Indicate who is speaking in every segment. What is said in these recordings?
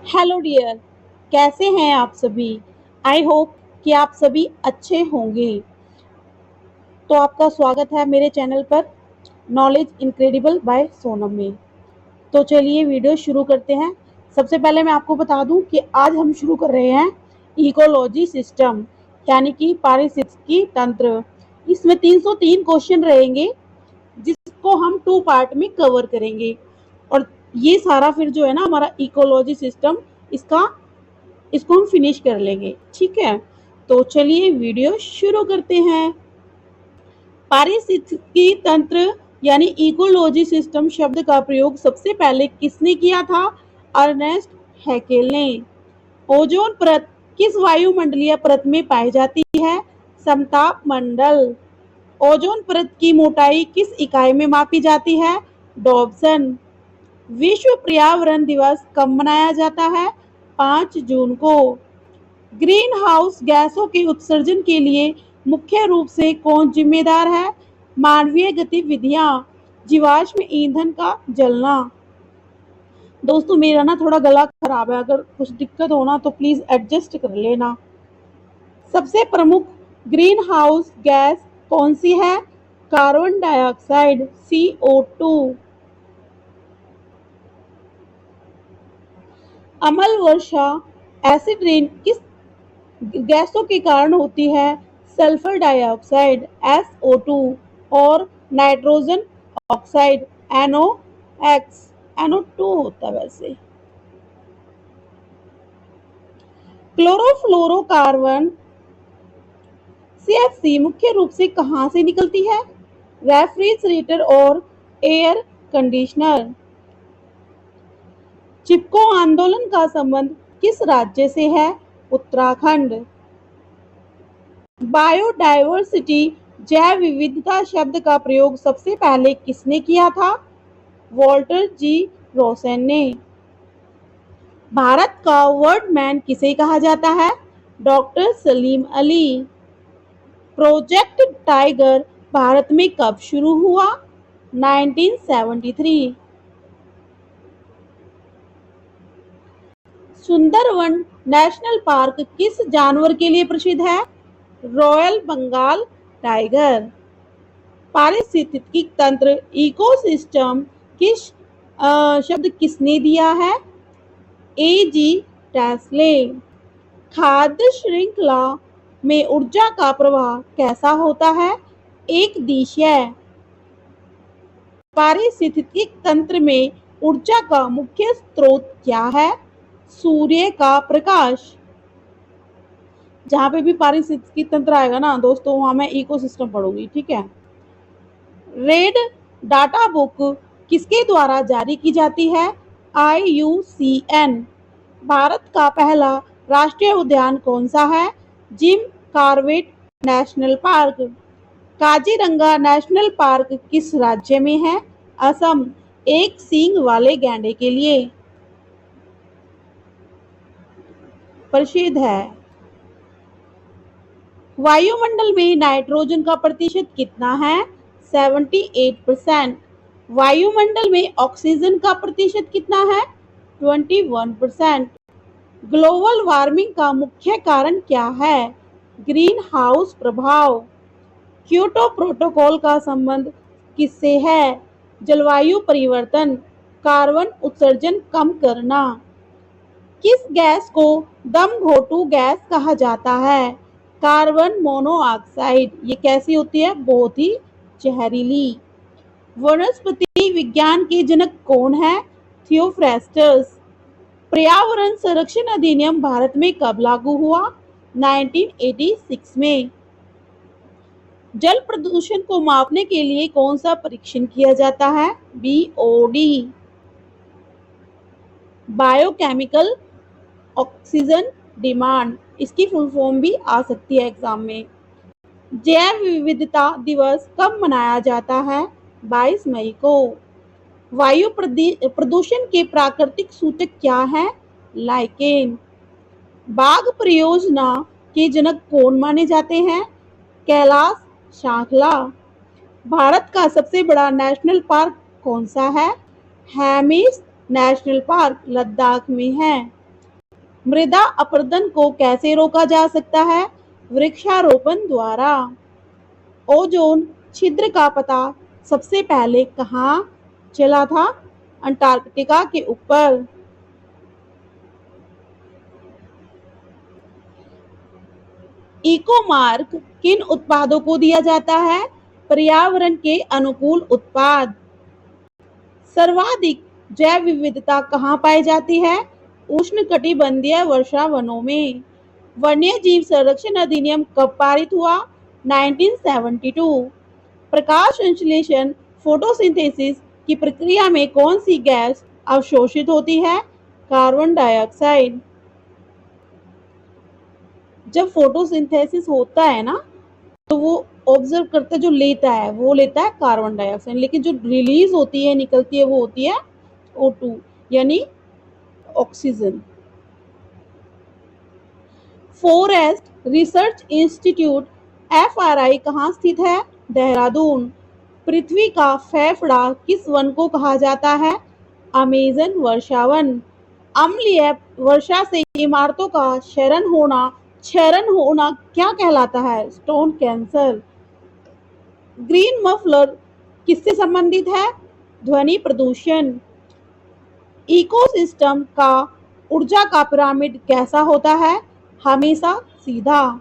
Speaker 1: Hello dear, कैसे हैं आप सभी। आई होप कि आप सभी अच्छे होंगे। तो आपका स्वागत है मेरे चैनल पर नॉलेज इनक्रेडिबल बाय सोनम में। तो चलिए वीडियो शुरू करते हैं। सबसे पहले मैं आपको बता दूं कि आज हम शुरू कर रहे हैं इकोलॉजी सिस्टम, यानी कि पारिस्थितिकी तंत्र। इसमें 303 क्वेश्चन रहेंगे, जिसको हम 2 पार्ट में कवर करेंगे। और ये सारा फिर जो है ना हमारा इकोलॉजी सिस्टम, इसका इसको हम फिनिश कर लेंगे। ठीक है, तो चलिए वीडियो शुरू करते हैं। पारिस्थितिकी तंत्र यानी इकोलॉजी सिस्टम शब्द का प्रयोग सबसे पहले किसने किया था? अर्नेस्ट हैकेल ने। ओजोन परत किस वायुमंडलीय परत में पाई जाती है? समताप मंडल। ओजोन परत की मोटाई किस इकाई में मापी जाती है? डॉब्सन। विश्व पर्यावरण दिवस कब मनाया जाता है? 5 जून को। ग्रीन हाउस गैसों के उत्सर्जन के लिए मुख्य रूप से कौन जिम्मेदार है? मानवीय गतिविधियां, जीवाश्म ईंधन का जलना। दोस्तों मेरा ना थोड़ा गला खराब है, अगर कुछ दिक्कत हो ना तो प्लीज एडजस्ट कर लेना। सबसे प्रमुख ग्रीन हाउस गैस कौन सी है? Carbon dioxide CO2। अम्ल वर्षा एसिड रेन किस गैसों के कारण होती है? सल्फर डाइऑक्साइड SO2 और नाइट्रोजन ऑक्साइड NOx। NO2 होता है वैसे। क्लोरोफ्लोरोकार्बन CFC मुख्य रूप से कहाँ से निकलती है? रेफ्रिजरेटर और एयर कंडीशनर। चिपको आंदोलन का संबंध किस राज्य से है? उत्तराखंड। बायोडायवर्सिटी जैव विविधता शब्द का प्रयोग सबसे पहले किसने किया था? वॉल्टर जी रोसेन ने। भारत का वर्ड मैन किसे कहा जाता है? Doctor Salim Ali. Project tiger Bharat में कब शुरू हुआ? 1973। सुंदरवन नेशनल पार्क किस जानवर के लिए प्रसिद्ध है? Royal Bengal tiger. पारिस्थितिकी तंत्र इकोसिस्टम किस शब्द किसने दिया है? A.G. टेस्ले। खाद्य श्रृंखला में ऊर्जा का प्रवाह कैसा होता है? एक दिशीय। पारिस्थितिकी तंत्र में ऊर्जा का मुख्य स्रोत क्या है? सूर्य का प्रकाश। जहाँ पे भी पारिस्थितिकी तंत्र आएगा ना दोस्तों, वहां मैं इकोसिस्टम पढ़ूंगी। ठीक है। रेड डाटा बुक किसके द्वारा जारी की जाती है? IUCN। भारत का पहला राष्ट्रीय उद्यान कौन सा है? Jim Corbett national park. Kaziranga national park किस राज्य में है? असम। एक सींग वाले गैंडे के लिए प्रसिद्ध है। वायुमंडल में नाइट्रोजन का प्रतिशत कितना है? 78%। वायुमंडल में ऑक्सीजन का प्रतिशत कितना है? 21%। ग्लोबल वार्मिंग का मुख्य कारण क्या है? ग्रीन हाउस प्रभाव। क्योटो प्रोटोकॉल का संबंध किससे है? जलवायु परिवर्तन, कार्बन उत्सर्जन कम करना। किस गैस को दम घोटू गैस कहा जाता है? Carbon monoxide. ये कैसी होती है? बहुत ही जहरीली। वनस्पति विज्ञान के जनक कौन है? थियोफ्रेस्टस। पर्यावरण संरक्षण अधिनियम भारत में कब लागू हुआ? 1986 में। जल प्रदूषण को मापने के लिए कौन सा परीक्षण किया जाता है? BOD। बायोकेमिकल ऑक्सीजन डिमांड, इसकी फुल फॉर्म भी आ सकती है एग्जाम में। जैव विविधता दिवस कब मनाया जाता है? 22 मई को। वायु प्रदूषण के प्राकृतिक सूचक क्या है? लाइकेन। बाघ परियोजना के जनक कौन माने जाते हैं? कैलाश शाखला। भारत का सबसे बड़ा नेशनल पार्क कौन सा है? हैमिस नेशनल पार्क लद्दाख में है। मृदा अपरदन को कैसे रोका जा सकता है? वृक्षारोपण द्वारा। ओजोन छिद्र का पता सबसे पहले कहाँ चला था? अंटार्कटिका के ऊपर। इको मार्क किन उत्पादों को दिया जाता है? पर्यावरण के अनुकूल उत्पाद। सर्वाधिक जैव विविधता कहाँ पाई जाती है? उष्णकटिबंधीय वर्षा वनों में। वन्य जीव संरक्षण अधिनियम कब पारित हुआ? 1972। प्रकाश संश्लेषण फोटोसिंथेसिस की प्रक्रिया में कौन सी गैस अवशोषित होती है? Carbon dioxide. जब फोटोसिंथेसिस होता है ना, तो वो ऑब्जर्व करता है, जो लेता है वो लेता है कार्बन डाइऑक्साइड, लेकिन जो रिलीज होती है, निकलती है, वो होती है O2 यानी oxygen. Forest research institute FRI कहाँ स्थित है? देहरादून। पृथ्वी का फेफड़ा किस वन को कहा जाता है? अमेजन वर्षावन। अम्लीय वर्षा से इमारतों का क्षरण होना क्या कहलाता है? Stone cancer. ग्रीन मफलर किससे संबंधित है? ध्वनि प्रदूषण। इकोसिस्टम का ऊर्जा का पिरामिड कैसा होता है? हमेशा सीधा।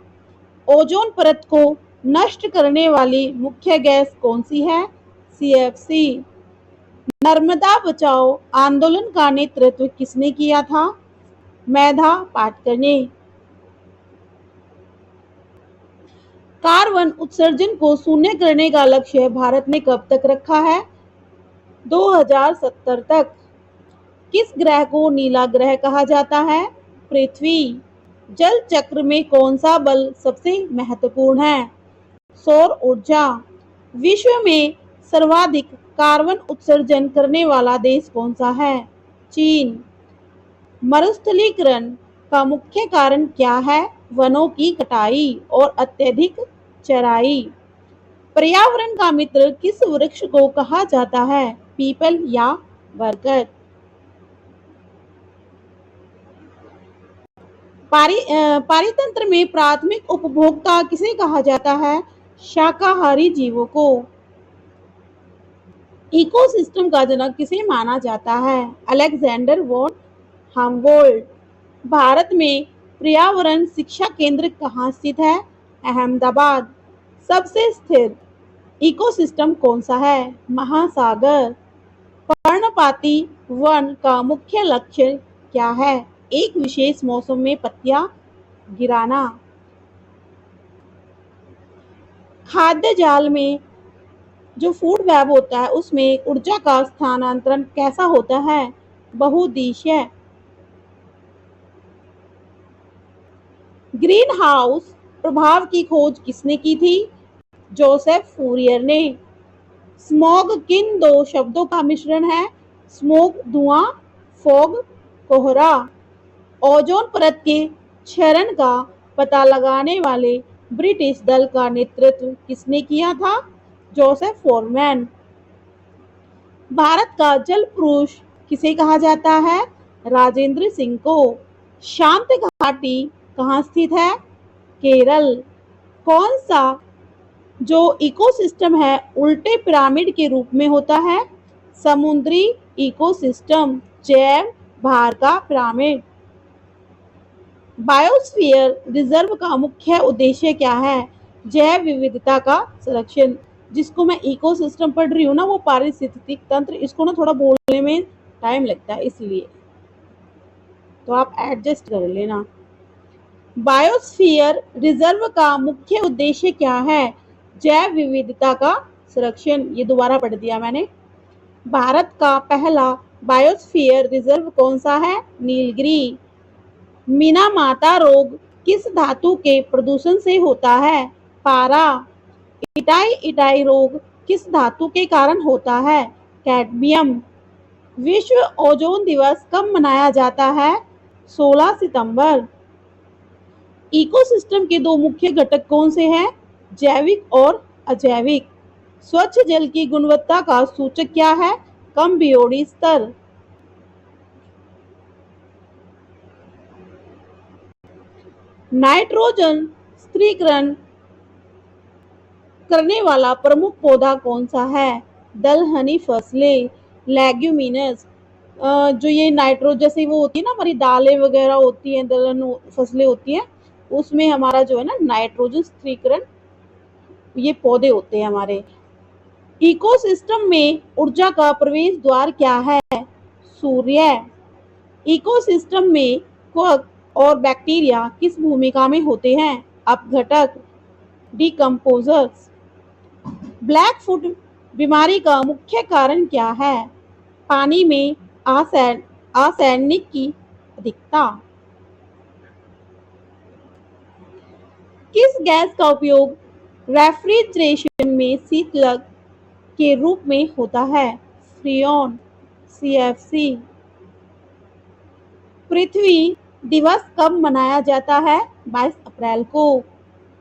Speaker 1: ओजोन परत को नष्ट करने वाली मुख्य गैस कौन सी है? CFC। नर्मदा बचाओ आंदोलन का नेतृत्व किसने किया था? मेधा पाटकर ने। कार्बन उत्सर्जन को शून्य करने का लक्ष्य भारत ने कब तक रखा है? 2070 तक। किस ग्रह को नीला ग्रह कहा जाता है? पृथ्वी। जल चक्र में कौन सा बल सबसे महत्वपूर्ण है? सौर ऊर्जा। विश्व में सर्वाधिक कार्बन उत्सर्जन करने वाला देश कौन सा है? चीन। मरुस्थलीकरण का मुख्य कारण क्या है? वनों की कटाई और अत्यधिक चराई। पर्यावरण का मित्र किस वृक्ष को कहा जाता है? पीपल या बरगद। पारितंत्र में प्राथमिक उपभोक्ता किसे कहा जाता है? शाकाहारी जीवों को। इकोसिस्टम का जनक किसे माना जाता है? Alexander von Humboldt. भारत में पर्यावरण शिक्षा केंद्र कहाँ स्थित है? अहमदाबाद। सबसे स्थिर इकोसिस्टम कौन सा है? महासागर। पर्णपाती वन का मुख्य लक्ष्य क्या है? एक विशेष मौसम में पत्तियां गिराना। खाद्य जाल में जो फूड वेब होता है, उसमें ऊर्जा का स्थानांतरण कैसा होता है? बहुउद्देशीय। ग्रीन हाउस प्रभाव की खोज किसने की थी? जोसेफ फूरियर ने। स्मॉग किन दो शब्दों का मिश्रण है? स्मोक धुआं, फॉग कोहरा। ओजोन परत के क्षरण का पता लगाने वाले ब्रिटिश दल का नेतृत्व किसने किया था? Joseph foreman. भारत का जल पुरुष किसे कहा जाता है? राजेंद्र सिंह को। शांत घाटी कहाँ स्थित है? केरल। कौन सा जो इकोसिस्टम है उल्टे पिरामिड के रूप में होता है? समुद्री इकोसिस्टम। जैव भार का पिरामिड। बायोस्फीयर रिजर्व का मुख्य उद्देश्य क्या है? जैव विविधता का संरक्षण। जिसको मैं इकोसिस्टम पढ़ रही हूँ ना, वो पारिस्थितिक तंत्र, इसको ना थोड़ा बोलने में टाइम लगता है, इसलिए तो आप एडजस्ट कर लेना। बायोस्फीयर रिजर्व का मुख्य उद्देश्य क्या है? जैव विविधता का संरक्षण। ये दोबारा पढ़ दिया मैंने। भारत का पहला बायोस्फीयर रिजर्व कौन सा है? नीलगिरी। मीनामाता रोग किस धातु के प्रदूषण से होता है? पारा। इटाई इटाई रोग किस धातु के कारण होता है? कैडमियम। विश्व ओजोन दिवस कब मनाया जाता है? 16 सितंबर। इकोसिस्टम के दो मुख्य घटक कौन से हैं? जैविक और अजैविक। स्वच्छ जल की गुणवत्ता का सूचक क्या है? कम बीओडी स्तर। नाइट्रोजन स्थिरीकरण करने वाला प्रमुख पौधा कौन सा है? दलहनी फसलें, लेग्यूमिनस। जो ये नाइट्रो जैसे वो होती है ना, हमारी दालें वगैरह होती हैं, दलहन फसलें होती हैं, उसमें हमारा जो है ना नाइट्रोजन स्थिरीकरण ये पौधे होते हैं हमारे। इकोसिस्टम में ऊर्जा का प्रवेश द्वार क्या है? सूर्य। इकोसिस्टम में क्वर्क और बैक्टीरिया किस भूमिका में होते हैं? अपघटक, डिकम्पोजर्स। ब्लैक फुट बीमारी का मुख्य कारण क्या है? पानी में आर्सेनिक की अधिकता। किस गैस का उपयोग रेफ्रिजरेशन में शीतलक के रूप में होता है? Freon, CFC. पृथ्वी दिवस कब मनाया जाता है? 22 अप्रैल को।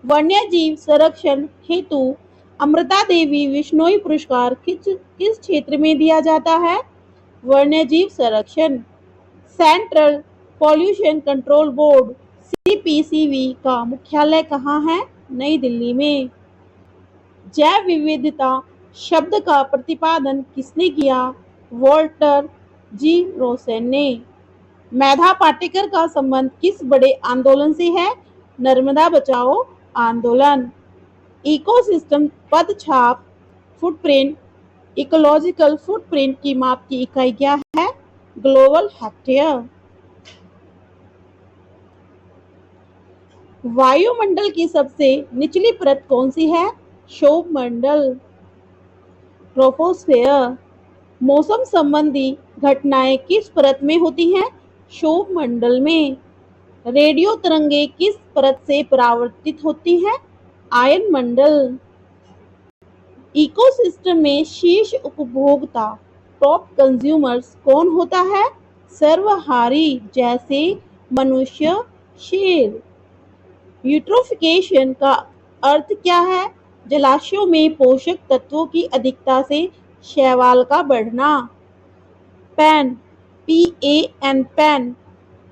Speaker 1: वन्यजीव संरक्षण हेतु अमृता देवी बिश्नोई पुरस्कार किस क्षेत्र में दिया जाता है? वन्यजीव संरक्षण। Central pollution control board CPCB का मुख्यालय कहाँ है? नई दिल्ली में। जैव विविधता शब्द का प्रतिपादन किसने किया? वॉल्टर जी रोसेन ने। मेधा पाटेकर का संबंध किस बड़े आंदोलन से है? नर्मदा बचाओ आंदोलन। इकोसिस्टम पदछाप फुटप्रिंट इकोलॉजिकल फुटप्रिंट की माप की इकाई क्या है? Global hectare. वायुमंडल की सबसे निचली परत कौन सी है? क्षोभमंडल, ट्रोपोस्फेयर। मौसम संबंधी घटनाएं किस परत में होती हैं? क्षोभमंडल में। रेडियो तरंगे किस परत से परावर्तित होती हैं? आयन मंडल। इकोसिस्टम में शीर्ष उपभोक्ता टॉप कंज्यूमर्स कौन होता है? सर्वहारी जैसे मनुष्य, शेर। यूट्रोफिकेशन का अर्थ क्या है? जलाशयों में पोषक तत्वों की अधिकता से शैवाल का बढ़ना। पैन, PAN, पैन,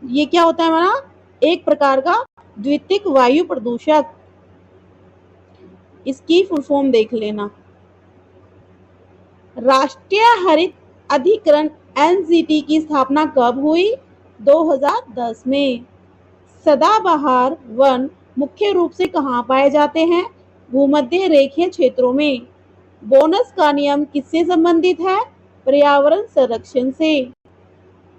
Speaker 1: ये क्या होता है हमारा? एक प्रकार का द्वितीयक वायु प्रदूषक। इसकी फुल फॉर्म देख लेना। राष्ट्रीय हरित अधिकरण NGT की स्थापना कब हुई? 2010 में। सदाबहार वन मुख्य रूप से कहाँ पाए जाते हैं? भूमध्य रेखीय क्षेत्रों में। बोनस का नियम किससे संबंधित है? पर्यावरण संरक्षण से।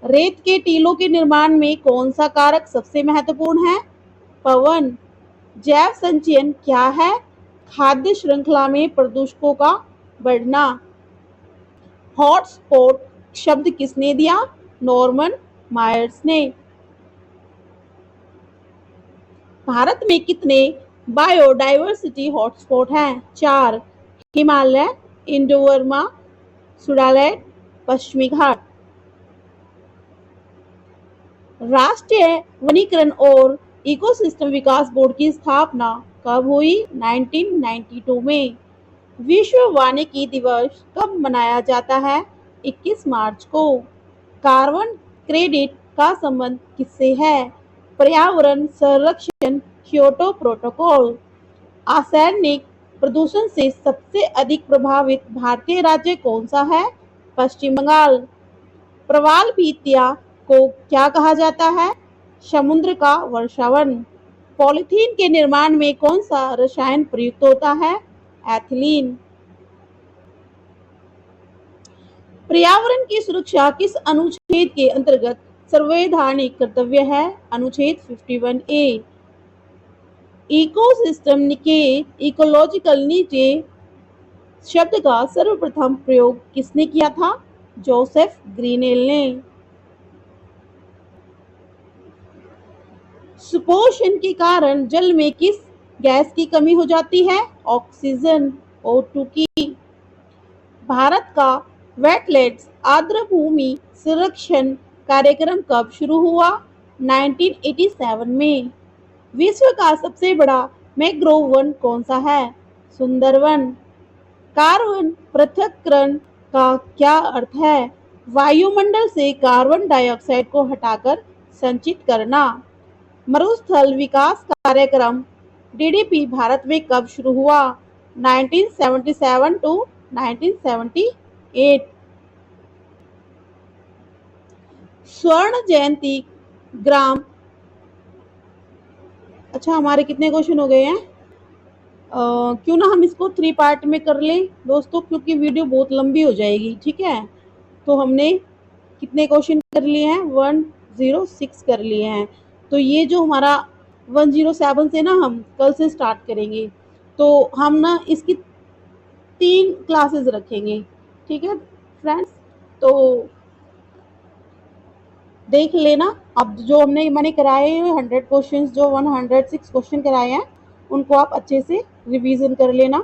Speaker 1: रेत के टीलों के निर्माण में कौन सा कारक सबसे महत्वपूर्ण है? पवन। जैव संचयन क्या है? खाद्य श्रृंखला में प्रदूषकों का बढ़ना। हॉटस्पॉट शब्द किसने दिया? नॉर्मन मायर्स ने। भारत में कितने बायोडायवर्सिटी हॉटस्पॉट हैं? 4। हिमालय, इंडोवर्मा, सुडालैंड, पश्चिमी घाट। राष्ट्रीय वनीकरण और इकोसिस्टम विकास बोर्ड की स्थापना कब हुई? 1992 में। विश्व वानिकी दिवस कब मनाया जाता है? 21 मार्च को। कार्बन क्रेडिट का संबंध किससे है? पर्यावरण संरक्षण क्योटो प्रोटोकॉल। आर्सेनिक प्रदूषण से सबसे अधिक प्रभावित भारतीय राज्य कौन सा है? पश्चिम बंगाल। प्रवाल भित्तियां को क्या कहा जाता है? समुद्र का वर्षावन। पॉलीथीन के निर्माण में कौन सा रसायन प्रयुक्त होता है? एथिलीन। पर्यावरण की सुरक्षा किस अनुच्छेद के अंतर्गत संवैधानिक कर्तव्य है? अनुच्छेद 51A। इकोसिस्टम निकेत इकोलॉजिकल नीचे शब्द का सर्वप्रथम प्रयोग किसने किया था? जोसेफ ग्रीनेल ने। सुपोषण के कारण जल में किस गैस की कमी हो जाती है? ऑक्सीजन, O2 की। भारत का वेटलैंड्स आर्द्र भूमि संरक्षण कार्यक्रम कब शुरू हुआ? 1987 में। विश्व का सबसे बड़ा मैंग्रोव वन कौन सा है? सुंदरवन। कार्बन पृथक्करण का क्या अर्थ है? वायुमंडल से कार्बन डाइऑक्साइड को हटाकर संचित करना। मरुस्थल विकास कार्यक्रम डीडीपी भारत में कब शुरू हुआ? 1977 टू 1978। स्वर्ण जयंती ग्राम। अच्छा, हमारे कितने क्वेश्चन हो गए हैं? क्यों ना हम इसको 3 पार्ट में कर लें दोस्तों, क्योंकि वीडियो बहुत लंबी हो जाएगी। ठीक है, तो हमने कितने क्वेश्चन कर लिए हैं? 106 कर लिए हैं। तो ये जो हमारा 107 से ना हम कल से स्टार्ट करेंगे, तो हम ना इसकी 3 क्लासेस रखेंगे। ठीक है फ्रेंड्स, तो देख लेना। अब जो मैंने कराए 100 क्वेश्चन, जो 106 क्वेश्चन कराए हैं, उनको आप अच्छे से रिवीजन कर लेना।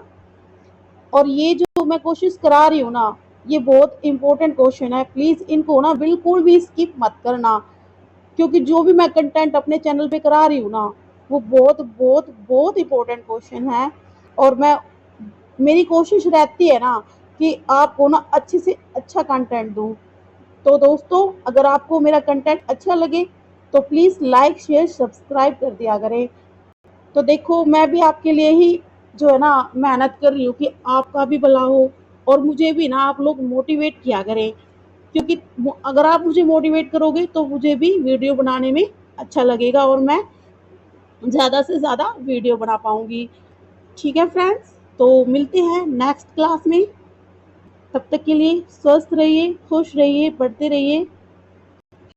Speaker 1: और ये जो मैं कोशिश करा रही हूँ ना, ये बहुत इंपॉर्टेंट क्वेश्चन है। प्लीज इनको ना बिल्कुल भी स्किप मत करना, क्योंकि जो भी मैं कंटेंट अपने चैनल पे करा रही हूँ ना, वो बहुत बहुत बहुत इंपॉर्टेंट क्वेश्चन है। और मेरी कोशिश रहती है ना कि आपको ना अच्छे से अच्छा कंटेंट दूँ। तो दोस्तों, अगर आपको मेरा कंटेंट अच्छा लगे तो प्लीज़ लाइक शेयर सब्सक्राइब कर दिया करें। तो देखो, मैं भी आपके लिए ही जो है ना मेहनत कर रही हूँ कि आपका भी भला हो, और मुझे भी ना आप लोग मोटिवेट किया करें, क्योंकि अगर आप मुझे मोटिवेट करोगे तो मुझे भी वीडियो बनाने में अच्छा लगेगा और मैं ज़्यादा से ज़्यादा वीडियो बना पाऊँगी। ठीक है फ्रेंड्स, तो मिलते हैं नेक्स्ट क्लास में। तब तक के लिए स्वस्थ रहिए, खुश रहिए, पढ़ते रहिए।